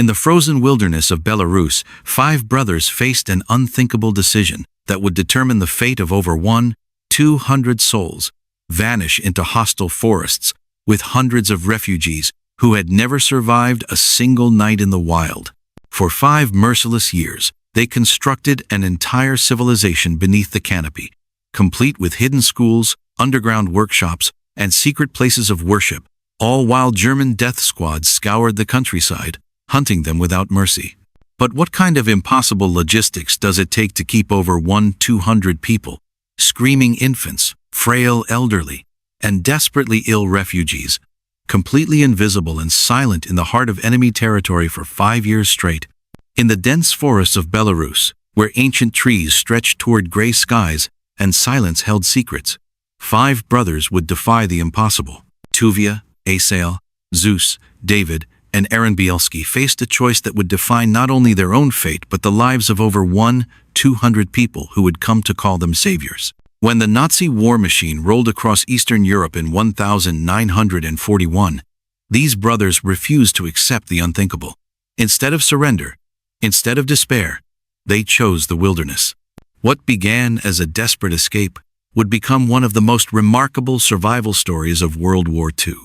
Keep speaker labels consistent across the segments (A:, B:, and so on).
A: In the frozen wilderness of Belarus, 5 brothers faced an unthinkable decision that would determine the fate of over 1,200 souls. Vanish into hostile forests with hundreds of refugees who had never survived a single night in the wild. For 5 merciless years, they constructed an entire civilization beneath the canopy, complete with hidden schools, underground workshops, and secret places of worship, all while German death squads scoured the countryside, hunting them without mercy. But what kind of impossible logistics does it take to keep over 1,200 people, screaming infants, frail elderly, and desperately ill refugees, completely invisible and silent in the heart of enemy territory for 5 years straight? In the dense forests of Belarus, where ancient trees stretched toward gray skies and silence held secrets, 5 brothers would defy the impossible. Tuvia, Asael, Zeus, David, and Aaron Bielski faced a choice that would define not only their own fate but the lives of over 1,200 people who would come to call them saviors. When the Nazi war machine rolled across Eastern Europe in 1941, these brothers refused to accept the unthinkable. Instead of surrender, instead of despair, they chose the wilderness. What began as a desperate escape would become one of the most remarkable survival stories of World War II.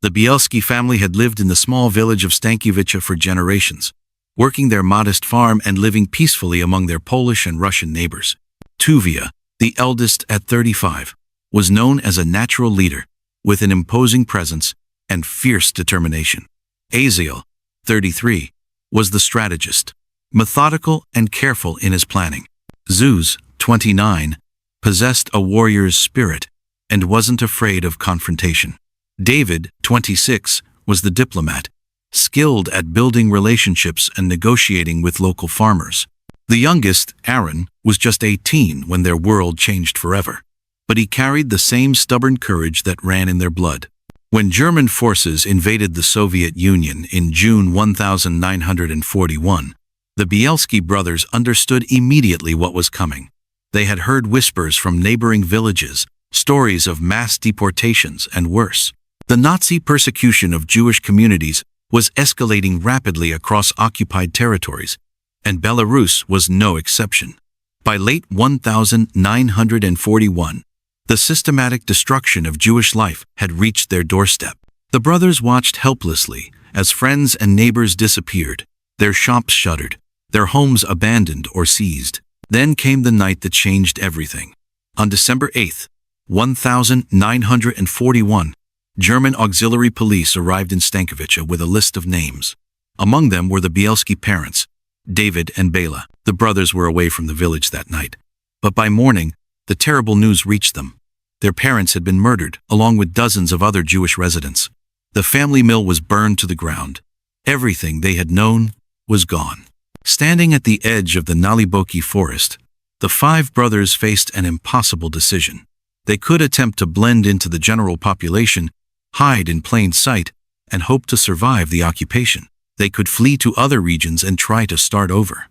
A: The Bielski family had lived in the small village of Stankiewicz for generations, working their modest farm and living peacefully among their Polish and Russian neighbors. Tuvia, the eldest at 35, was known as a natural leader, with an imposing presence and fierce determination. Asael, 33, was the strategist, methodical and careful in his planning. Zeus, 29, possessed a warrior's spirit and wasn't afraid of confrontation. David, 26, was the diplomat, skilled at building relationships and negotiating with local farmers. The youngest, Aaron, was just 18 when their world changed forever, but he carried the same stubborn courage that ran in their blood. When German forces invaded the Soviet Union in June 1941, the Bielski brothers understood immediately what was coming. They had heard whispers from neighboring villages, stories of mass deportations and worse. The Nazi persecution of Jewish communities was escalating rapidly across occupied territories, and Belarus was no exception. By late 1941, the systematic destruction of Jewish life had reached their doorstep. The brothers watched helplessly as friends and neighbors disappeared, their shops shuttered, their homes abandoned or seized. Then came the night that changed everything. On December 8, 1941, German auxiliary police arrived in Stankiewicz with a list of names. Among them were the Bielski parents, David and Bela. The brothers were away from the village that night, but by morning, the terrible news reached them. Their parents had been murdered, along with dozens of other Jewish residents. The family mill was burned to the ground. Everything they had known was gone. Standing at the edge of the Naliboki forest, the 5 brothers faced an impossible decision. They could attempt to blend into the general population, hide in plain sight, and hope to survive the occupation. They could flee to other regions and try to start over.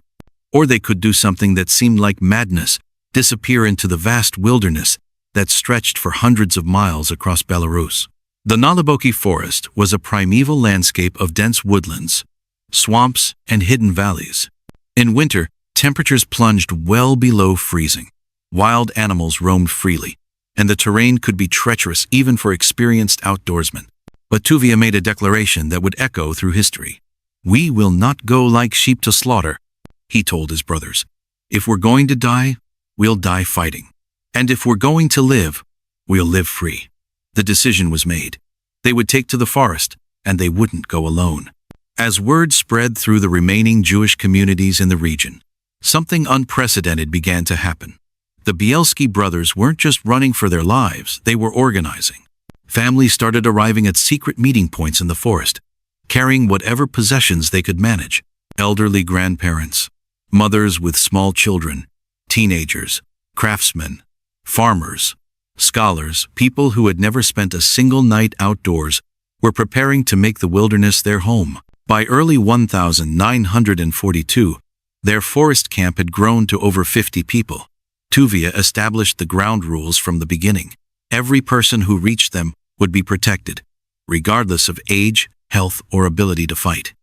A: Or they could do something that seemed like madness, disappear into the vast wilderness that stretched for hundreds of miles across Belarus. The Naliboki forest was a primeval landscape of dense woodlands, swamps, and hidden valleys. In winter, temperatures plunged well below freezing. Wild animals roamed freely, and the terrain could be treacherous even for experienced outdoorsmen. But Tuvia made a declaration that would echo through history. "We will not go like sheep to slaughter," he told his brothers. "If we're going to die, we'll die fighting. And if we're going to live, we'll live free." The decision was made. They would take to the forest, and they wouldn't go alone. As word spread through the remaining Jewish communities in the region, something unprecedented began to happen. The Bielski brothers weren't just running for their lives, they were organizing. Families started arriving at secret meeting points in the forest, carrying whatever possessions they could manage. Elderly grandparents, mothers with small children, teenagers, craftsmen, farmers, scholars, people who had never spent a single night outdoors, were preparing to make the wilderness their home. By early 1942, their forest camp had grown to over 50 people. Tuvia established the ground rules from the beginning. Every person who reached them would be protected, regardless of age, health, or ability to fight.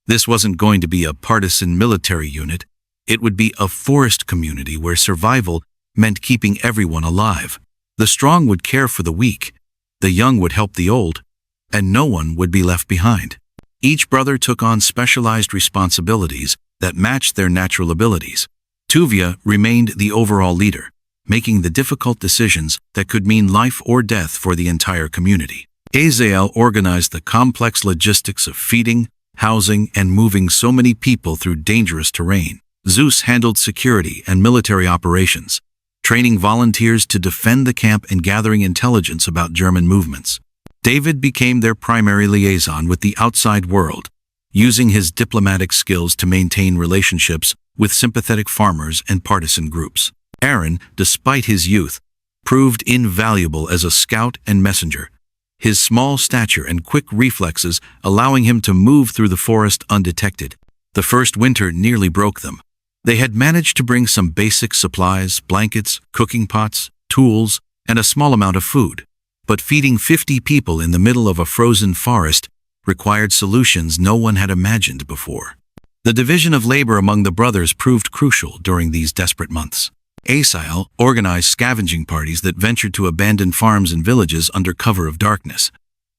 A: This wasn't going to be a partisan military unit. It would be a forest community where survival meant keeping everyone alive. The strong would care for the weak, the young would help the old, and no one would be left behind. Each brother took on specialized responsibilities that matched their natural abilities. Tuvia remained the overall leader, making the difficult decisions that could mean life or death for the entire community. Azael organized the complex logistics of feeding, housing, and moving so many people through dangerous terrain. Zeus handled security and military operations, training volunteers to defend the camp and gathering intelligence about German movements. David became their primary liaison with the outside world, using his diplomatic skills to maintain relationships with sympathetic farmers and partisan groups. Aaron, despite his youth, proved invaluable as a scout and messenger, his small stature and quick reflexes allowing him to move through the forest undetected. The first winter nearly broke them. They had managed to bring some basic supplies, blankets, cooking pots, tools, and a small amount of food. But feeding 50 people in the middle of a frozen forest required solutions no one had imagined before. The division of labor among the brothers proved crucial during these desperate months. Asael organized scavenging parties that ventured to abandoned farms and villages under cover of darkness,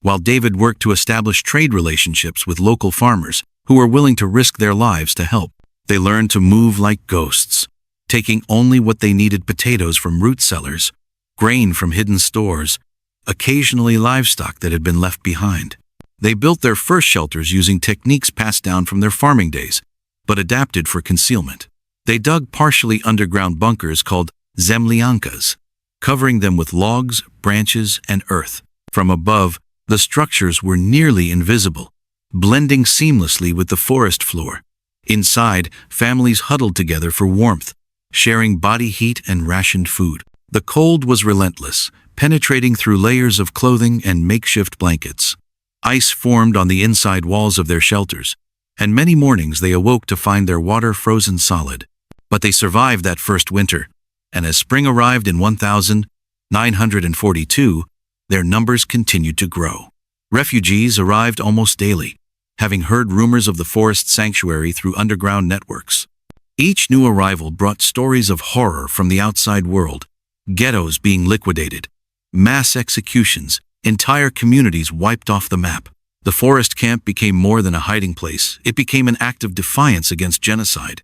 A: while David worked to establish trade relationships with local farmers who were willing to risk their lives to help. They learned to move like ghosts, taking only what they needed: potatoes from root cellars, grain from hidden stores, occasionally livestock that had been left behind. They built their first shelters using techniques passed down from their farming days, but adapted for concealment. They dug partially underground bunkers called zemlyankas, covering them with logs, branches, and earth. From above, the structures were nearly invisible, blending seamlessly with the forest floor. Inside, families huddled together for warmth, sharing body heat and rationed food. The cold was relentless, penetrating through layers of clothing and makeshift blankets. Ice formed on the inside walls of their shelters, and many mornings they awoke to find their water frozen solid. But they survived that first winter, and as spring arrived in 1942, their numbers continued to grow. Refugees arrived almost daily, having heard rumors of the forest sanctuary through underground networks. Each new arrival brought stories of horror from the outside world: ghettos being liquidated, mass executions, entire communities wiped off the map. The forest camp became more than a hiding place. It became an act of defiance against genocide.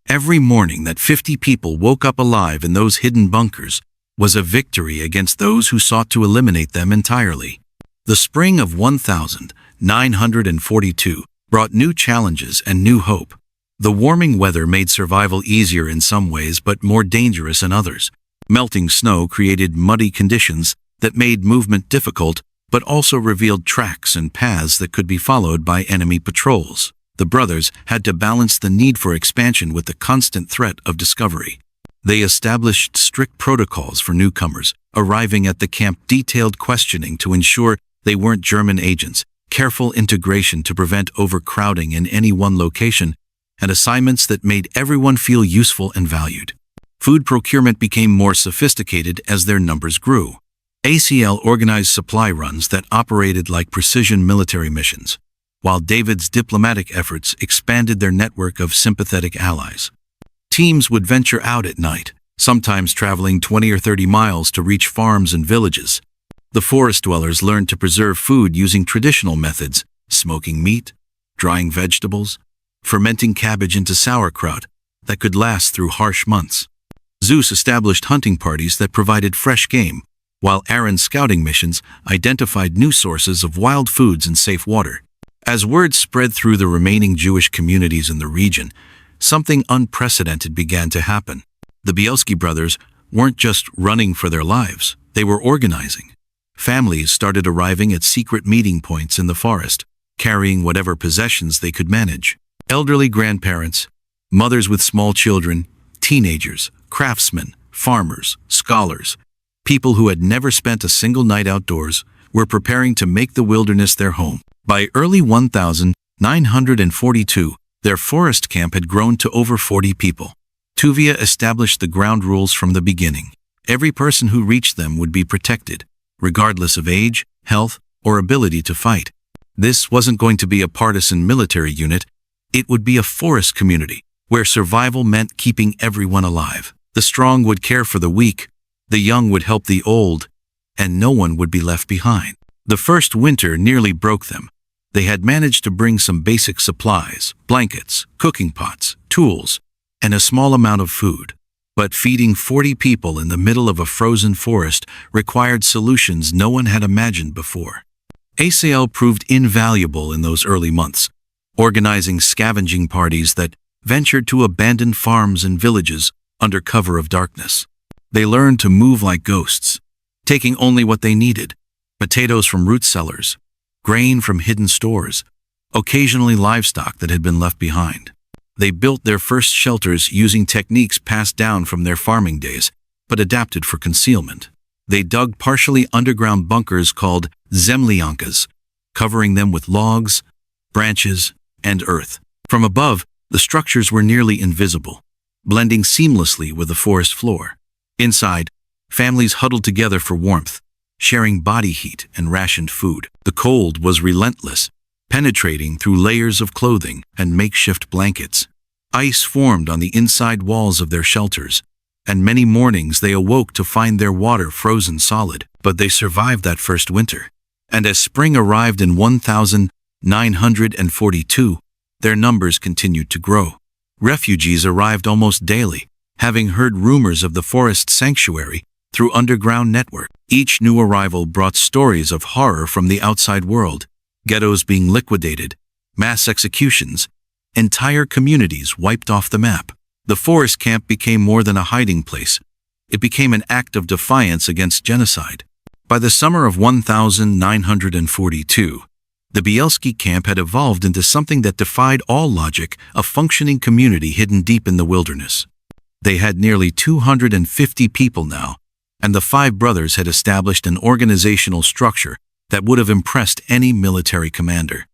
A: Every morning that 50 people woke up alive in those hidden bunkers was a victory against those who sought to eliminate them entirely. The spring of 1942 brought new challenges and new hope. The warming weather made survival easier in some ways but more dangerous in others. Melting snow created muddy conditions that made movement difficult, but also revealed tracks and paths that could be followed by enemy patrols. The brothers had to balance the need for expansion with the constant threat of discovery. They established strict protocols for newcomers, arriving at the camp, detailed questioning to ensure they weren't German agents, careful integration to prevent overcrowding in any one location, and assignments that made everyone feel useful and valued. Food procurement became more sophisticated as their numbers grew. ACL organized supply runs that operated like precision military missions, while David's diplomatic efforts expanded their network of sympathetic allies. Teams would venture out at night, sometimes traveling 20 or 30 miles to reach farms and villages. The forest dwellers learned to preserve food using traditional methods: smoking meat, drying vegetables, fermenting cabbage into sauerkraut that could last through harsh months. Zeus established hunting parties that provided fresh game, while Aaron's scouting missions identified new sources of wild foods and safe water. As word spread through the remaining Jewish communities in the region, something unprecedented began to happen. The Bielski brothers weren't just running for their lives, they were organizing. Families started arriving at secret meeting points in the forest, carrying whatever possessions they could manage. Elderly grandparents, mothers with small children, teenagers, craftsmen, farmers, scholars, people who had never spent a single night outdoors, were preparing to make the wilderness their home. By early 1942, their forest camp had grown to over 40 people. Tuvia established the ground rules from the beginning. Every person who reached them would be protected, regardless of age, health, or ability to fight. This wasn't going to be a partisan military unit. It would be a forest community, where survival meant keeping everyone alive. The strong would care for the weak, the young would help the old, and no one would be left behind. The first winter nearly broke them. They had managed to bring some basic supplies, blankets, cooking pots, tools, and a small amount of food. But feeding 40 people in the middle of a frozen forest required solutions no one had imagined before. ACL proved invaluable in those early months, organizing scavenging parties that ventured to abandoned farms and villages under cover of darkness. They learned to move like ghosts, taking only what they needed: potatoes from root cellars, grain from hidden stores, occasionally livestock that had been left behind. They built their first shelters using techniques passed down from their farming days, but adapted for concealment. They dug partially underground bunkers called zemlyankas, covering them with logs, branches, and earth. From above, the structures were nearly invisible, blending seamlessly with the forest floor. Inside, families huddled together for warmth, sharing body heat and rationed food. The cold was relentless, penetrating through layers of clothing and makeshift blankets. Ice formed on the inside walls of their shelters, and many mornings they awoke to find their water frozen solid. But they survived that first winter, and as spring arrived in 1942, their numbers continued to grow. Refugees arrived almost daily, having heard rumors of the forest sanctuary through underground network. Each new arrival brought stories of horror from the outside world: ghettos being liquidated, mass executions, entire communities wiped off the map. The forest camp became more than a hiding place. It became an act of defiance against genocide. By the summer of 1942, the Bielski camp had evolved into something that defied all logic: a functioning community hidden deep in the wilderness. They had nearly 250 people now, and the five brothers had established an organizational structure that would have impressed any military commander.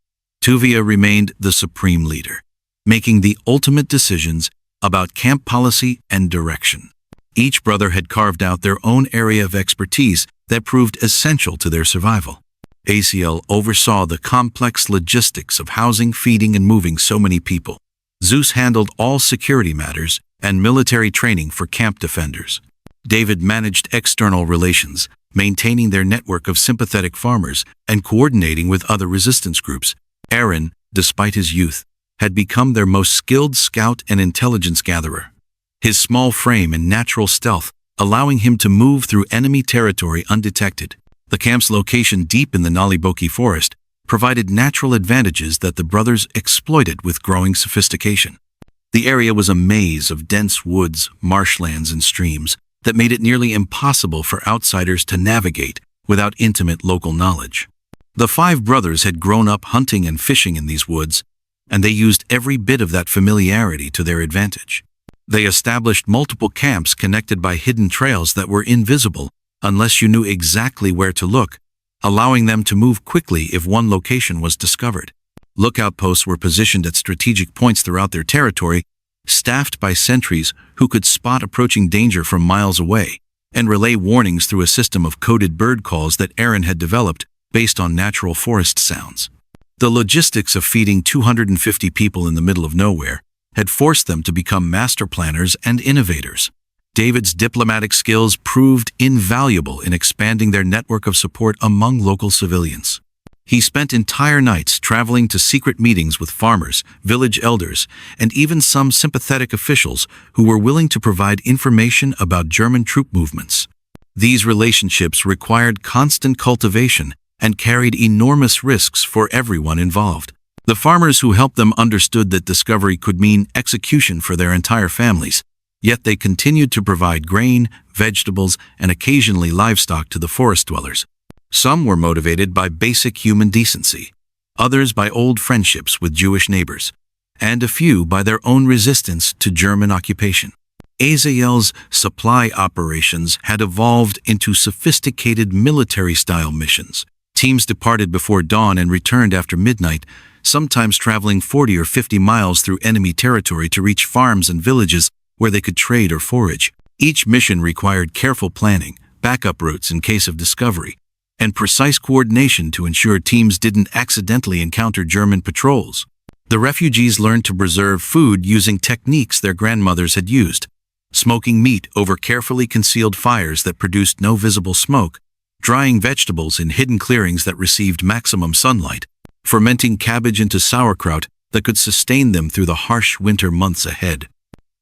A: Tuvia remained the supreme leader, making the ultimate decisions about camp policy and direction. Each brother had carved out their own area of expertise that proved essential to their survival. ACL oversaw the complex logistics of housing, feeding, and moving so many people. Zeus handled all security matters and military training for camp defenders. David managed external relations, maintaining their network of sympathetic farmers and coordinating with other resistance groups. Aaron, despite his youth, had become their most skilled scout and intelligence gatherer. His small frame and natural stealth allowing him to move through enemy territory undetected. The camp's location deep in the Naliboki forest provided natural advantages that the brothers exploited with growing sophistication. The area was a maze of dense woods, marshlands, and streams that made it nearly impossible for outsiders to navigate without intimate local knowledge. The five brothers had grown up hunting and fishing in these woods, and they used every bit of that familiarity to their advantage. They established multiple camps connected by hidden trails that were invisible unless you knew exactly where to look, allowing them to move quickly if one location was discovered. Lookout posts were positioned at strategic points throughout their territory, staffed by sentries who could spot approaching danger from miles away and relay warnings through a system of coded bird calls that Aaron had developed based on natural forest sounds. The logistics of feeding 250 people in the middle of nowhere had forced them to become master planners and innovators. David's diplomatic skills proved invaluable in expanding their network of support among local civilians. He spent entire nights traveling to secret meetings with farmers, village elders, and even some sympathetic officials who were willing to provide information about German troop movements. These relationships required constant cultivation and carried enormous risks for everyone involved. The farmers who helped them understood that discovery could mean execution for their entire families, yet they continued to provide grain, vegetables, and occasionally livestock to the forest dwellers. Some were motivated by basic human decency, others by old friendships with Jewish neighbors, and a few by their own resistance to German occupation. AZL's supply operations had evolved into sophisticated military-style missions. Teams departed before dawn and returned after midnight, sometimes traveling 40 or 50 miles through enemy territory to reach farms and villages where they could trade or forage. Each mission required careful planning, backup routes in case of discovery, and precise coordination to ensure teams didn't accidentally encounter German patrols. The refugees learned to preserve food using techniques their grandmothers had used, smoking meat over carefully concealed fires that produced no visible smoke, drying vegetables in hidden clearings that received maximum sunlight, fermenting cabbage into sauerkraut that could sustain them through the harsh winter months ahead.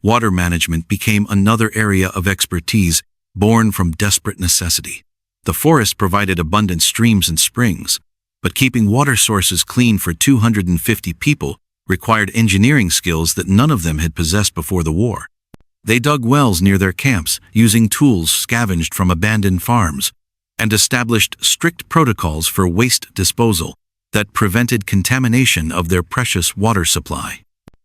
A: Water management became another area of expertise born from desperate necessity. The forest provided abundant streams and springs, but keeping water sources clean for 250 people required engineering skills that none of them had possessed before the war. They dug wells near their camps using tools scavenged from abandoned farms, and established strict protocols for waste disposal that prevented contamination of their precious water supply.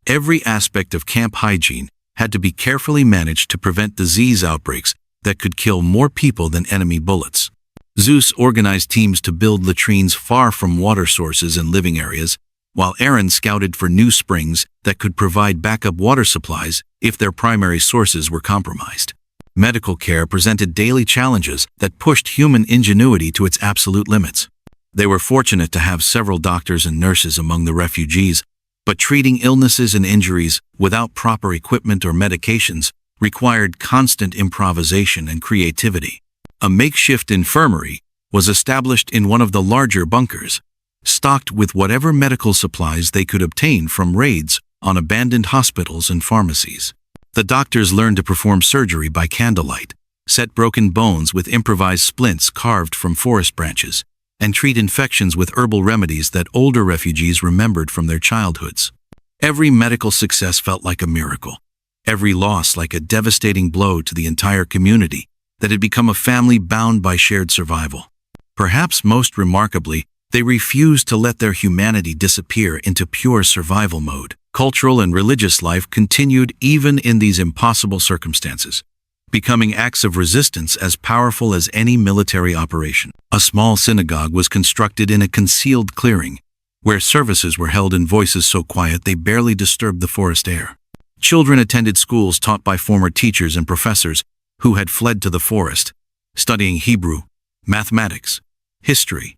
A: Every aspect of camp hygiene had to be carefully managed to prevent disease outbreaks that could kill more people than enemy bullets. Zeus organized teams to build latrines far from water sources and living areas, while Aaron scouted for new springs that could provide backup water supplies if their primary sources were compromised. Medical care presented daily challenges that pushed human ingenuity to its absolute limits. They were fortunate to have several doctors and nurses among the refugees, but treating illnesses and injuries without proper equipment or medications required constant improvisation and creativity. A makeshift infirmary was established in one of the larger bunkers, stocked with whatever medical supplies they could obtain from raids on abandoned hospitals and pharmacies. The doctors learned to perform surgery by candlelight, set broken bones with improvised splints carved from forest branches, and treat infections with herbal remedies that older refugees remembered from their childhoods. Every medical success felt like a miracle, every loss like a devastating blow to the entire community that had become a family bound by shared survival. Perhaps most remarkably, they refused to let their humanity disappear into pure survival mode. Cultural and religious life continued even in these impossible circumstances, becoming acts of resistance as powerful as any military operation. A small synagogue was constructed in a concealed clearing, where services were held in voices so quiet they barely disturbed the forest air. Children attended schools taught by former teachers and professors who had fled to the forest, studying Hebrew, mathematics, history,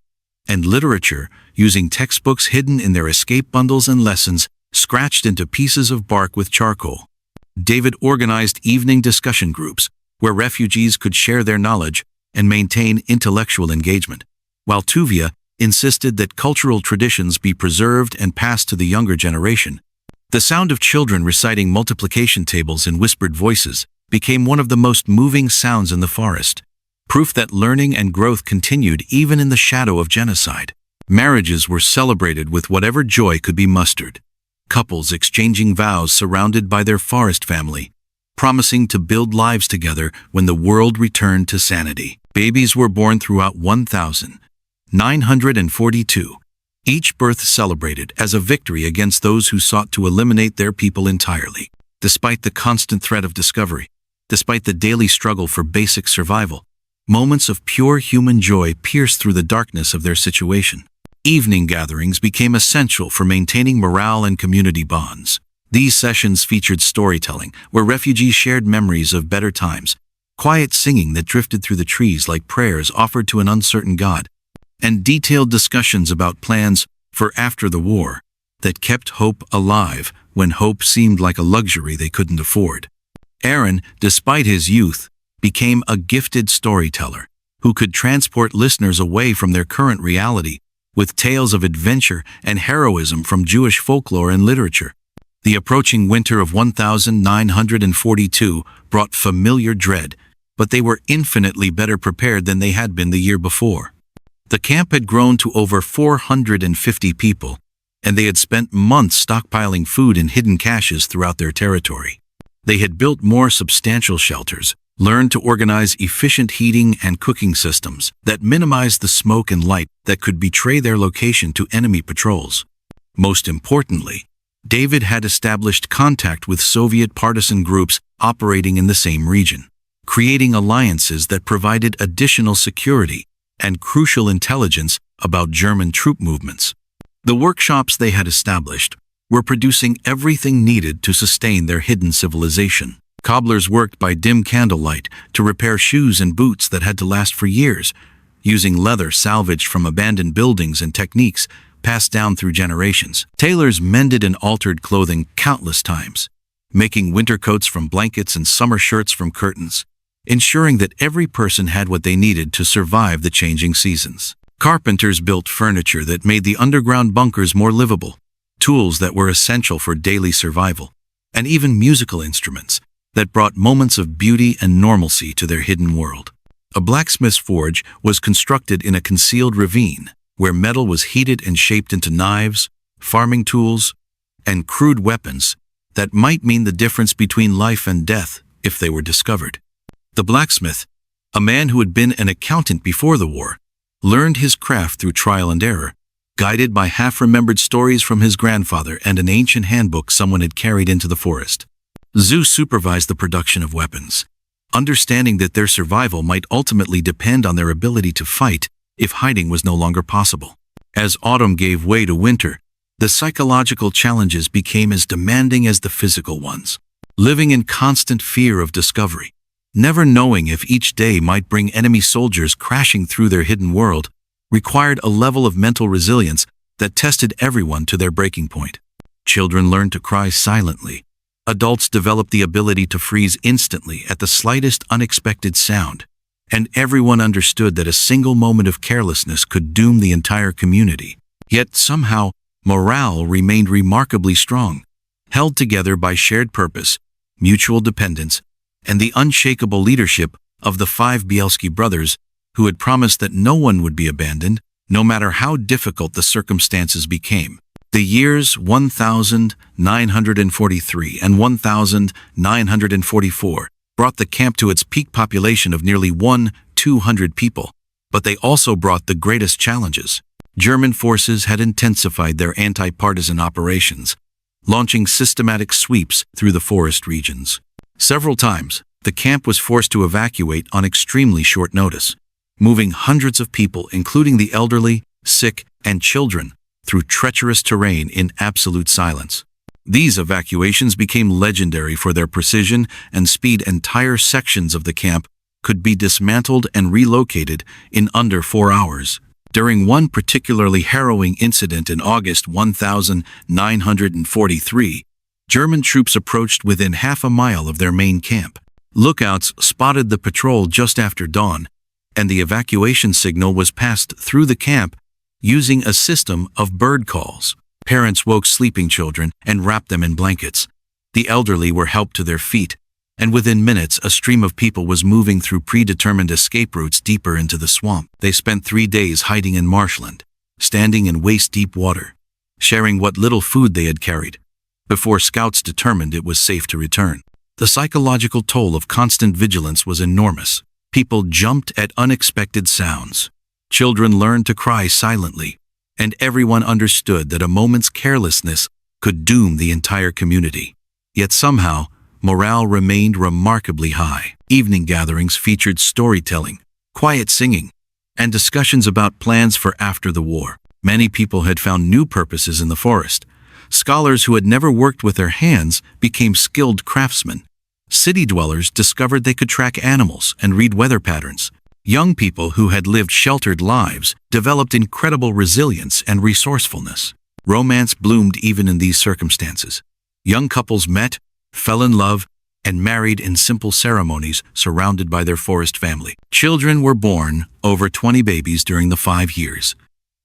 A: and literature using textbooks hidden in their escape bundles and lessons scratched into pieces of bark with charcoal. David organized evening discussion groups where refugees could share their knowledge and maintain intellectual engagement, while Tuvia insisted that cultural traditions be preserved and passed to the younger generation. The sound of children reciting multiplication tables in whispered voices became one of the most moving sounds in the forest, proof that learning and growth continued even in the shadow of genocide. Marriages were celebrated with whatever joy could be mustered, couples exchanging vows surrounded by their forest family, promising to build lives together when the world returned to sanity. Babies were born throughout 1,942, each birth celebrated as a victory against those who sought to eliminate their people entirely. Despite the constant threat of discovery, despite the daily struggle for basic survival, moments of pure human joy pierced through the darkness of their situation. Evening gatherings became essential for maintaining morale and community bonds. These sessions featured storytelling, where refugees shared memories of better times, quiet singing that drifted through the trees like prayers offered to an uncertain God, and detailed discussions about plans for after the war that kept hope alive when hope seemed like a luxury they couldn't afford. Aaron, despite his youth, became a gifted storyteller who could transport listeners away from their current reality with tales of adventure and heroism from Jewish folklore and literature. The approaching winter of 1942 brought familiar dread, but they were infinitely better prepared than they had been the year before. The camp had grown to over 450 people, and they had spent months stockpiling food in hidden caches throughout their territory. They had built more substantial shelters, learned to organize efficient heating and cooking systems that minimized the smoke and light that could betray their location to enemy patrols. Most importantly, David had established contact with Soviet partisan groups operating in the same region, creating alliances that provided additional security and crucial intelligence about German troop movements. The workshops they had established were producing everything needed to sustain their hidden civilization. Cobblers worked by dim candlelight to repair shoes and boots that had to last for years, using leather salvaged from abandoned buildings and techniques passed down through generations. Tailors mended and altered clothing countless times, making winter coats from blankets and summer shirts from curtains, ensuring that every person had what they needed to survive the changing seasons. Carpenters built furniture that made the underground bunkers more livable, tools that were essential for daily survival, and even musical instruments that brought moments of beauty and normalcy to their hidden world. A blacksmith's forge was constructed in a concealed ravine where metal was heated and shaped into knives, farming tools, and crude weapons that might mean the difference between life and death if they were discovered. The blacksmith, a man who had been an accountant before the war, learned his craft through trial and error, guided by half-remembered stories from his grandfather and an ancient handbook someone had carried into the forest. Zeus supervised the production of weapons, understanding that their survival might ultimately depend on their ability to fight if hiding was no longer possible. As autumn gave way to winter, the psychological challenges became as demanding as the physical ones. Living in constant fear of discovery, never knowing if each day might bring enemy soldiers crashing through their hidden world, required a level of mental resilience that tested everyone to their breaking point. Children learned to cry silently. Adults developed the ability to freeze instantly at the slightest unexpected sound, and everyone understood that a single moment of carelessness could doom the entire community. Yet somehow, morale remained remarkably strong, held together by shared purpose, mutual dependence, and the unshakable leadership of the 5 Bielski brothers who had promised that no one would be abandoned, no matter how difficult the circumstances became. The years 1943 and 1944 brought the camp to its peak population of nearly 200 people, but they also brought the greatest challenges. German forces had intensified their anti-partisan operations, launching systematic sweeps through the forest regions. Several times, the camp was forced to evacuate on extremely short notice, moving hundreds of people, including the elderly, sick, and children, through treacherous terrain in absolute silence. These evacuations became legendary for their precision and speed. Entire sections of the camp could be dismantled and relocated in under 4 hours. During one particularly harrowing incident in August 1943, German troops approached within half a mile of their main camp. Lookouts spotted the patrol just after dawn, and the evacuation signal was passed through the camp using a system of bird calls. Parents woke sleeping children and wrapped them in blankets. The elderly were helped to their feet, and within minutes a stream of people was moving through predetermined escape routes deeper into the swamp. They spent 3 days hiding in marshland, standing in waist-deep water, sharing what little food they had carried, before scouts determined it was safe to return. The psychological toll of constant vigilance was enormous. People jumped at unexpected sounds. Children learned to cry silently, and everyone understood that a moment's carelessness could doom the entire community. Yet somehow, morale remained remarkably high. Evening gatherings featured storytelling, quiet singing, and discussions about plans for after the war. Many people had found new purposes in the forest. Scholars who had never worked with their hands became skilled craftsmen. City dwellers discovered they could track animals and read weather patterns. Young people who had lived sheltered lives developed incredible resilience and resourcefulness. Romance bloomed even in these circumstances. Young couples met, fell in love, and married in simple ceremonies surrounded by their forest family. Children were born, over 20 babies during the 5 years.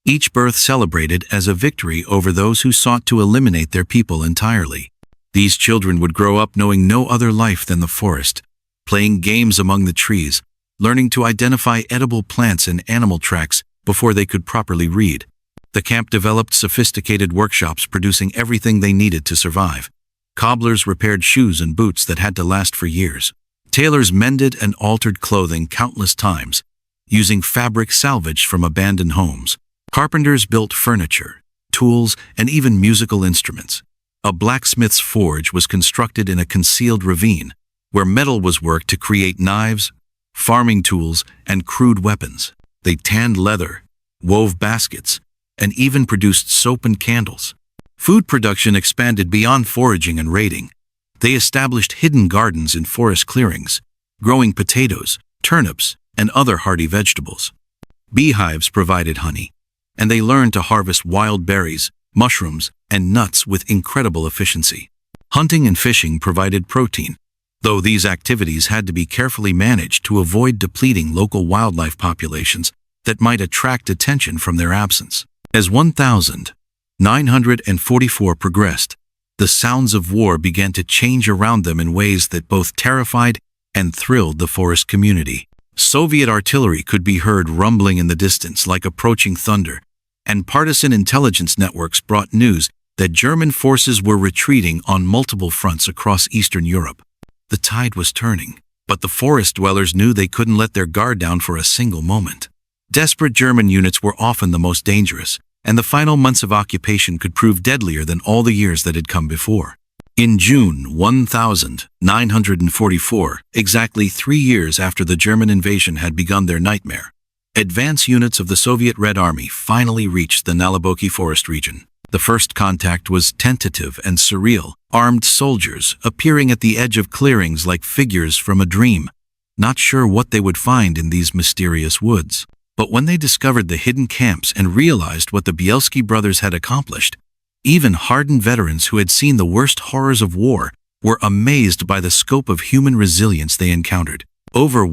A: Each birth celebrated as a victory over those who sought to eliminate their people entirely. These children would grow up knowing no other life than the forest, playing games among the trees, learning to identify edible plants and animal tracks before they could properly read. The camp developed sophisticated workshops producing everything they needed to survive. Cobblers repaired shoes and boots that had to last for years. Tailors mended and altered clothing countless times, using fabric salvaged from abandoned homes. Carpenters built furniture, tools, and even musical instruments. A blacksmith's forge was constructed in a concealed ravine, where metal was worked to create knives, farming tools, and crude weapons. They tanned leather, wove baskets, and even produced soap and candles. Food production expanded beyond foraging and raiding. They established hidden gardens in forest clearings, growing potatoes, turnips, and other hardy vegetables. Beehives provided honey, and they learned to harvest wild berries, mushrooms, and nuts with incredible efficiency. Hunting and fishing provided protein, though these activities had to be carefully managed to avoid depleting local wildlife populations that might attract attention from their absence. As 1944 progressed, the sounds of war began to change around them in ways that both terrified and thrilled the forest community. Soviet artillery could be heard rumbling in the distance like approaching thunder, and partisan intelligence networks brought news that German forces were retreating on multiple fronts across Eastern Europe. The tide was turning, but the forest dwellers knew they couldn't let their guard down for a single moment. Desperate German units were often the most dangerous, and the final months of occupation could prove deadlier than all the years that had come before. In June 1944, exactly 3 years after the German invasion had begun their nightmare, advance units of the Soviet Red Army finally reached the Naliboki forest region. The first contact was tentative and surreal, armed soldiers appearing at the edge of clearings like figures from a dream, not sure what they would find in these mysterious woods. But when they discovered the hidden camps and realized what the Bielski brothers had accomplished, even hardened veterans who had seen the worst horrors of war were amazed by the scope of human resilience they encountered. Over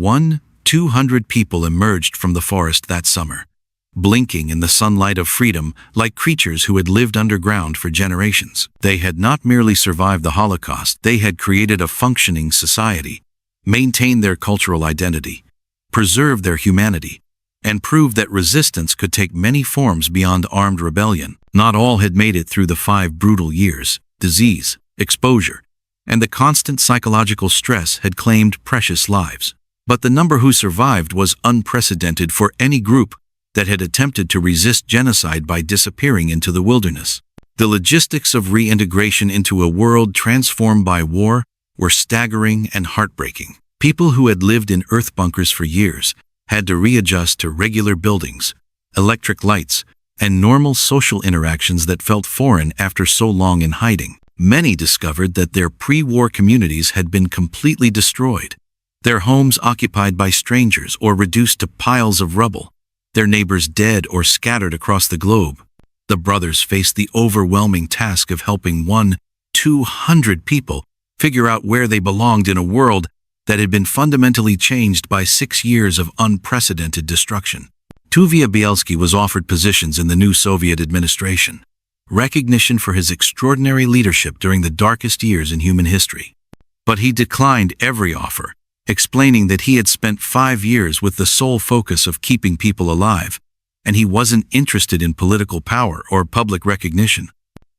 A: 200 people emerged from the forest that summer, blinking in the sunlight of freedom like creatures who had lived underground for generations. They had not merely survived the Holocaust, they had created a functioning society, maintained their cultural identity, preserved their humanity, and proved that resistance could take many forms beyond armed rebellion. Not all had made it through the 5 brutal years. Disease, exposure, and the constant psychological stress had claimed precious lives. But the number who survived was unprecedented for any group that had attempted to resist genocide by disappearing into the wilderness. The logistics of reintegration into a world transformed by war were staggering and heartbreaking. People who had lived in earth bunkers for years had to readjust to regular buildings, electric lights, and normal social interactions that felt foreign after so long in hiding. Many discovered that their pre-war communities had been completely destroyed, their homes occupied by strangers or reduced to piles of rubble, their neighbors dead or scattered across the globe. The brothers faced the overwhelming task of helping 200 people figure out where they belonged in a world that had been fundamentally changed by 6 years of unprecedented destruction. Tuvia Bielski was offered positions in the new Soviet administration, recognition for his extraordinary leadership during the darkest years in human history. But he declined every offer, explaining that he had spent 5 years with the sole focus of keeping people alive, and he wasn't interested in political power or public recognition.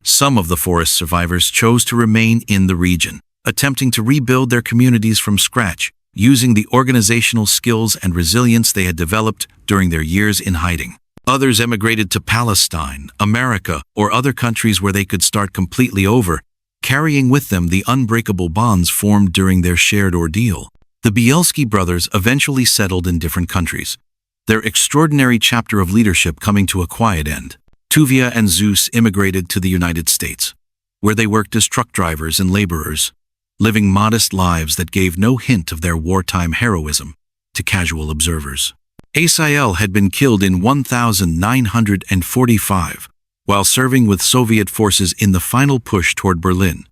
A: Some of the forest survivors chose to remain in the region, attempting to rebuild their communities from scratch, using the organizational skills and resilience they had developed during their years in hiding. Others emigrated to Palestine, America, or other countries where they could start completely over, carrying with them the unbreakable bonds formed during their shared ordeal. The Bielski brothers eventually settled in different countries, their extraordinary chapter of leadership coming to a quiet end. Tuvia and Zeus immigrated to the United States, where they worked as truck drivers and laborers, living modest lives that gave no hint of their wartime heroism to casual observers. Asiel had been killed in 1945 while serving with Soviet forces in the final push toward Berlin,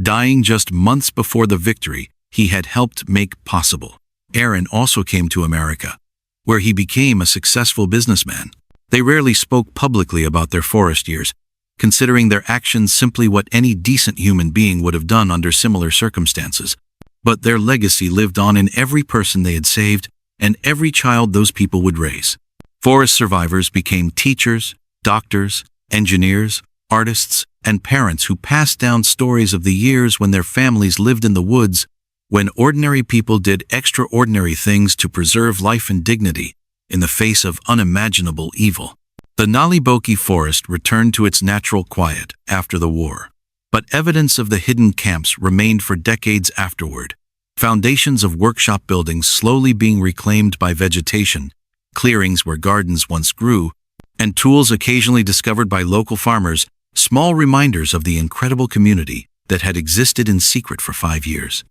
A: dying just months before the victory he had helped make possible. Aaron also came to America, where he became a successful businessman. They rarely spoke publicly about their forest years, considering their actions simply what any decent human being would have done under similar circumstances. But their legacy lived on in every person they had saved and every child those people would raise. Forest survivors became teachers, doctors, engineers, artists, and parents who passed down stories of the years when their families lived in the woods, when ordinary people did extraordinary things to preserve life and dignity in the face of unimaginable evil. The Naliboki forest returned to its natural quiet after the war, but evidence of the hidden camps remained for decades afterward. Foundations of workshop buildings slowly being reclaimed by vegetation, clearings where gardens once grew, and tools occasionally discovered by local farmers, small reminders of the incredible community that had existed in secret for 5 years.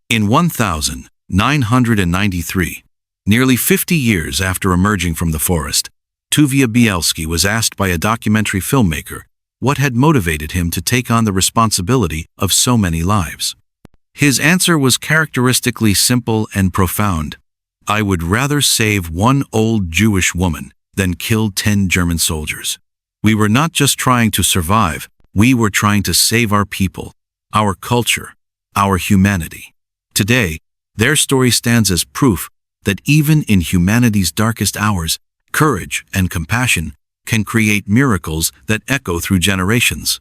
A: In 1993, nearly 50 years after emerging from the forest, Tuvia Bielski was asked by a documentary filmmaker what had motivated him to take on the responsibility of so many lives. His answer was characteristically simple and profound. I would rather save one old Jewish woman than kill 10 German soldiers. We were not just trying to survive, we were trying to save our people, our culture, our humanity. Today, their story stands as proof that even in humanity's darkest hours, courage and compassion can create miracles that echo through generations.